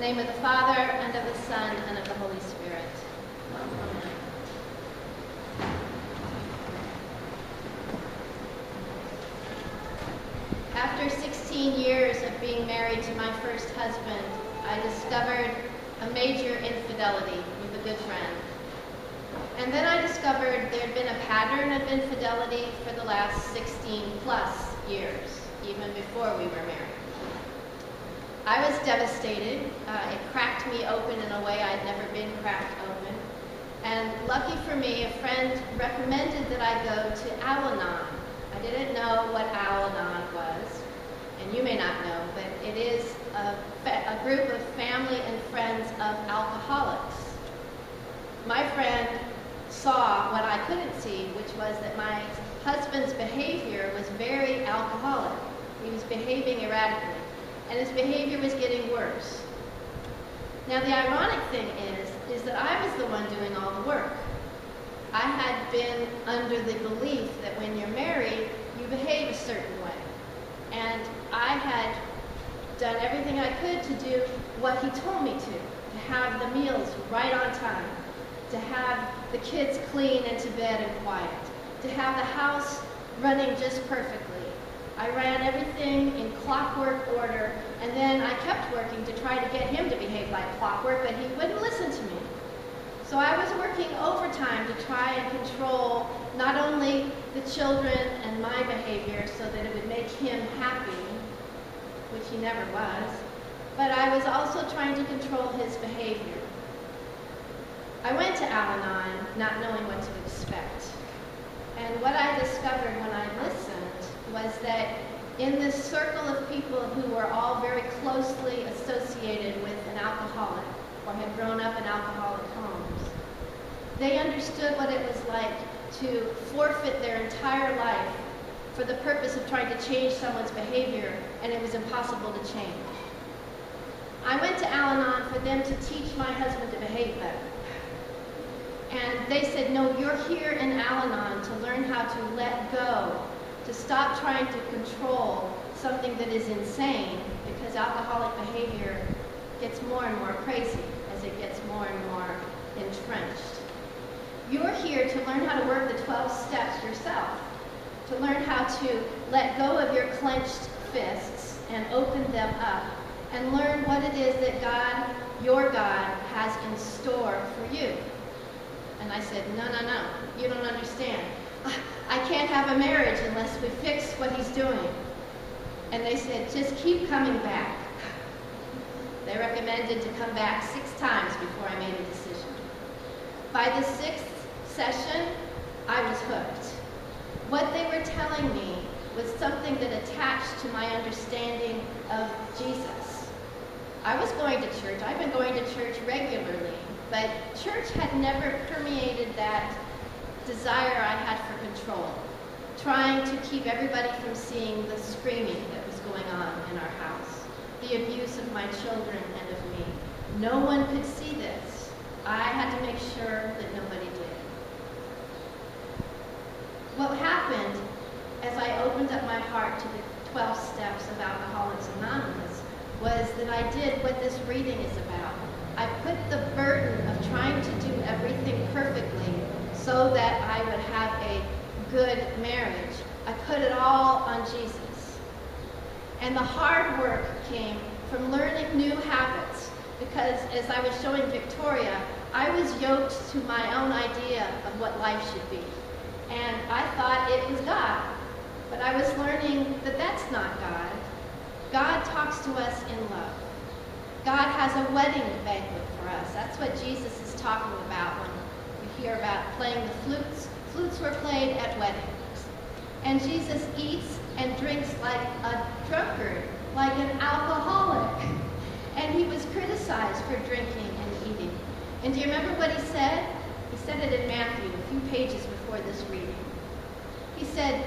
name of the Father, and of the Son, and of the Holy Spirit. Amen. After 16 years of being married to my first husband, I discovered a major infidelity with a good friend. And then I discovered there had been a pattern of infidelity for the last 16 plus years, even before we were married. I was devastated. It cracked me open in a way I'd never been cracked open. And lucky for me, a friend recommended that I go to Al-Anon. I didn't know what Al-Anon was, and you may not know, but it is a group of family and friends of alcoholics. My friend saw what I couldn't see, which was that my husband's behavior was very alcoholic. He was behaving erratically, and his behavior was getting worse. Now the ironic thing is that I was the one doing all the work. I had been under the belief that when you're married, you behave a certain way. And I had done everything I could to do what he told me to have the meals right on time, to have the kids clean and to bed and quiet, to have the house running just perfectly. I ran everything in clockwork order, and then I kept working to try to get him to behave like clockwork, but he wouldn't listen to me. So I was working overtime to try and control not only the children and my behavior so that it would make him happy, which he never was, but I was also trying to control his behavior. I went to Al-Anon not knowing what to expect. And what I discovered when I listened was that in this circle of people who were all very closely associated with an alcoholic or had grown up in alcoholic homes, they understood what it was like to forfeit their entire life for the purpose of trying to change someone's behavior, and it was impossible to change. I went to Al-Anon for them to teach my husband to behave better. And they said, no, you're here in Al-Anon to learn how to let go, to stop trying to control something that is insane, because alcoholic behavior gets more and more crazy as it gets more and more entrenched. You're here to learn how to work the 12 steps yourself, to learn how to let go of your clenched fists and open them up, and learn what it is that God, your God, has in store for you. And I said, no, you don't understand. I can't have a marriage unless we fix what he's doing. And they said, just keep coming back. They recommended to come back 6 times before I made a decision. By the 6th session, I was hooked. What they were telling me was something that attached to my understanding of Jesus. I was going to church. I've been going to church regularly, but church had never permeated that desire I had for control, trying to keep everybody from seeing the screaming that was going on in our house, the abuse of my children and of me. No one could see this. I had to make sure that nobody did. What happened as I opened up my heart to the 12 steps of Alcoholics Anonymous was that I did what this reading is about. I put the burden of trying to do everything perfectly so that I would have a good marriage. I put it all on Jesus. And the hard work came from learning new habits, because as I was showing Victoria, I was yoked to my own idea of what life should be. And I thought it was God. But I was learning that that's not God. God talks to us in love. God has a wedding banquet for us. That's what Jesus is talking about when you hear about playing the flutes. Flutes were played at weddings. And Jesus eats and drinks like a drunkard, like an alcoholic. And he was criticized for drinking and eating. And do you remember what he said? He said it in Matthew, a few pages before this reading. He said,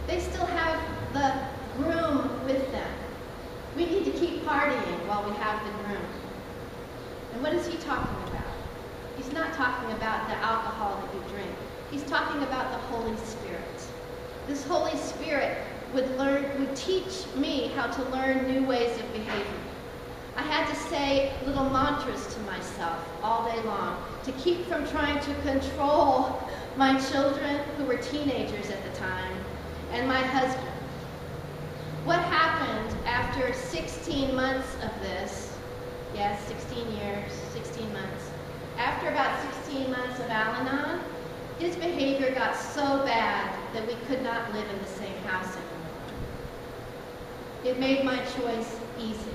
they still have the groom with them. We need to keep partying while we have the groom. And what is he talking about? He's not talking about the alcohol that you drink. He's talking about the Holy Spirit. This Holy Spirit would teach me how to learn new ways of behaving. I had to say little mantras to myself all day long to keep from trying to control my children, who were teenagers at the time, and my husband. What happened after 16 months of this, yes, 16 years, 16 months, after about 16 months of Al-Anon, his behavior got so bad that we could not live in the same house anymore. It made my choice easy.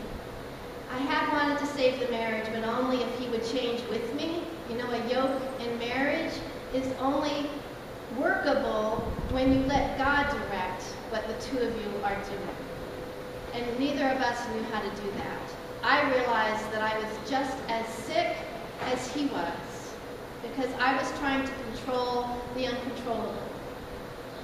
I had wanted to save the marriage, but only if he would change with me. You know, a yoke in marriage is only workable when you let God direct what the two of you are doing. And neither of us knew how to do that. I realized that I was just as sick as he was, because I was trying to control the uncontrollable.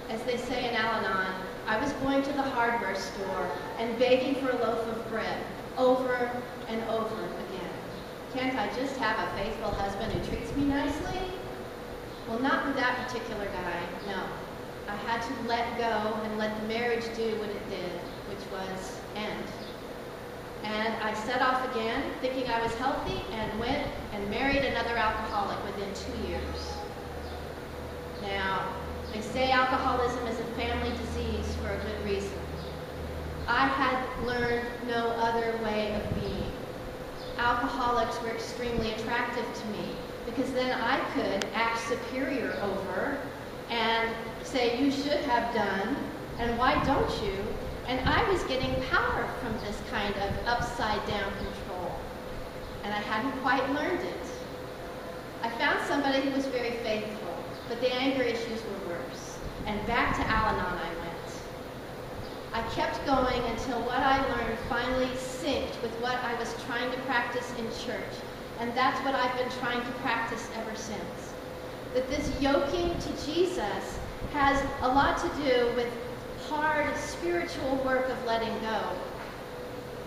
As they say in Al-Anon, I was going to the hardware store and begging for a loaf of bread over and over again. Can't I just have a faithful husband who treats me nicely? Well, not with that particular guy, no. I had to let go and let the marriage do what it did, which was end. And I set off again, thinking I was healthy, and went and married another alcoholic within 2 years. Now, they say alcoholism is a family disease for a good reason. I had learned no other way of being. Alcoholics were extremely attractive to me, because then I could act superior over and say, you should have done, and why don't you? And I was getting power from this kind of upside down control. And I hadn't quite learned it. I found somebody who was very faithful, but the anger issues were worse. And back to Al-Anon I went. I kept going until what I learned finally synced with what I was trying to practice in church. And that's what I've been trying to practice ever since. That this yoking to Jesus has a lot to do with hard spiritual work of letting go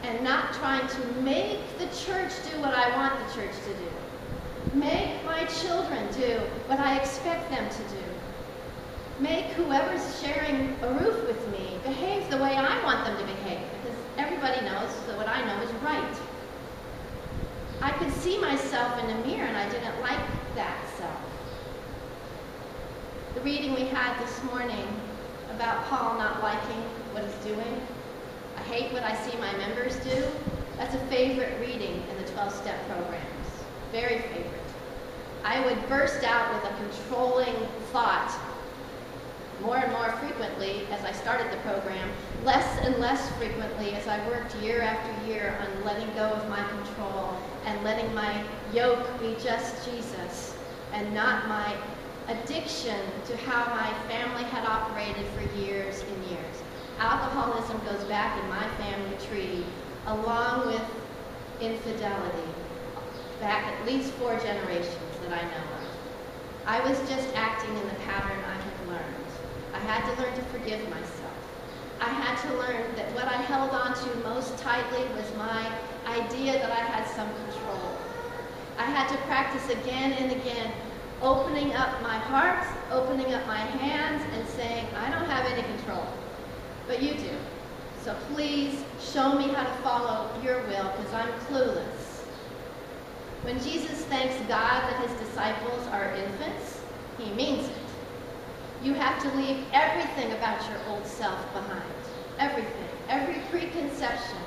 and not trying to make the church do what I want the church to do. Make my children do what I expect them to do. Make whoever's sharing a roof with me behave the way I want them to behave, because everybody knows that what I know is right. I could see myself in a mirror and I didn't like that self. The reading we had this morning about Paul not liking what he's doing, I hate what I see my members do, that's a favorite reading in the 12-step programs. Very favorite. I would burst out with a controlling thought more and more frequently as I started the program, less and less frequently as I worked year after year on letting go of my control and letting my yoke be just Jesus and not my addiction to how my family had operated for years and years. Alcoholism goes back in my family tree along with infidelity, back at least 4 generations that I know of. I was just acting in the pattern I had learned. I had to learn to forgive myself. I had to learn that what I held on to most tightly was my idea that I had some control. I had to practice again and again, opening up my heart, opening up my hands, and saying, I don't have any control, but you do. So please show me how to follow your will, because I'm clueless. When Jesus thanks God that his disciples are infants, he means it. You have to leave everything about your old self behind. Everything, every preconception.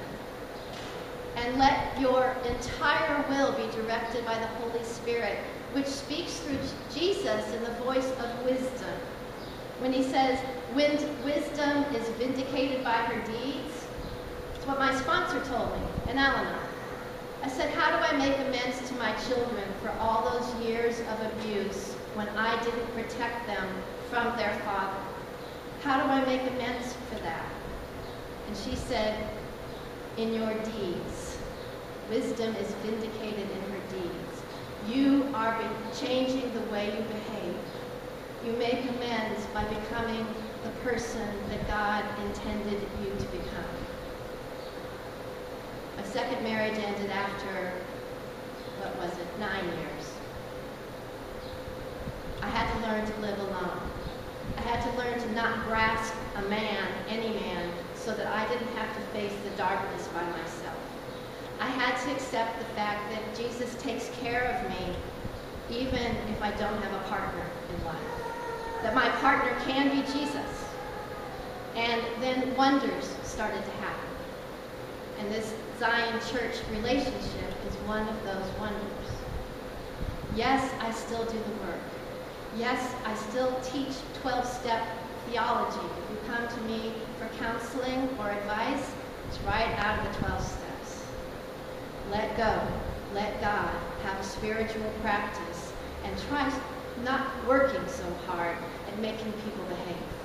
And let your entire will be directed by the Holy Spirit, which speaks through Jesus in the voice of wisdom. When he says, wisdom is vindicated by her deeds, it's what my sponsor told me in Al-Anon. I said, how do I make amends to my children for all those years of abuse when I didn't protect them from their father? How do I make amends for that? And she said, in your deeds. Wisdom is vindicated in her deeds. You are changing the way you behave. You make amends by becoming the person that God intended you to become. My second marriage ended after, 9 years. I had to learn to live alone. I had to learn to not grasp a man, any man, so that I didn't have to face the darkness by myself. I had to accept the fact that Jesus takes care of me even if I don't have a partner in life. That my partner can be Jesus. And then wonders started to happen. And this Zion Church relationship is one of those wonders. Yes, I still do the work. Yes, I still teach 12-step theology. If you come to me for counseling or advice, it's right out of the 12 steps. Let go. Let God have a spiritual practice and try not working so hard at making people behave.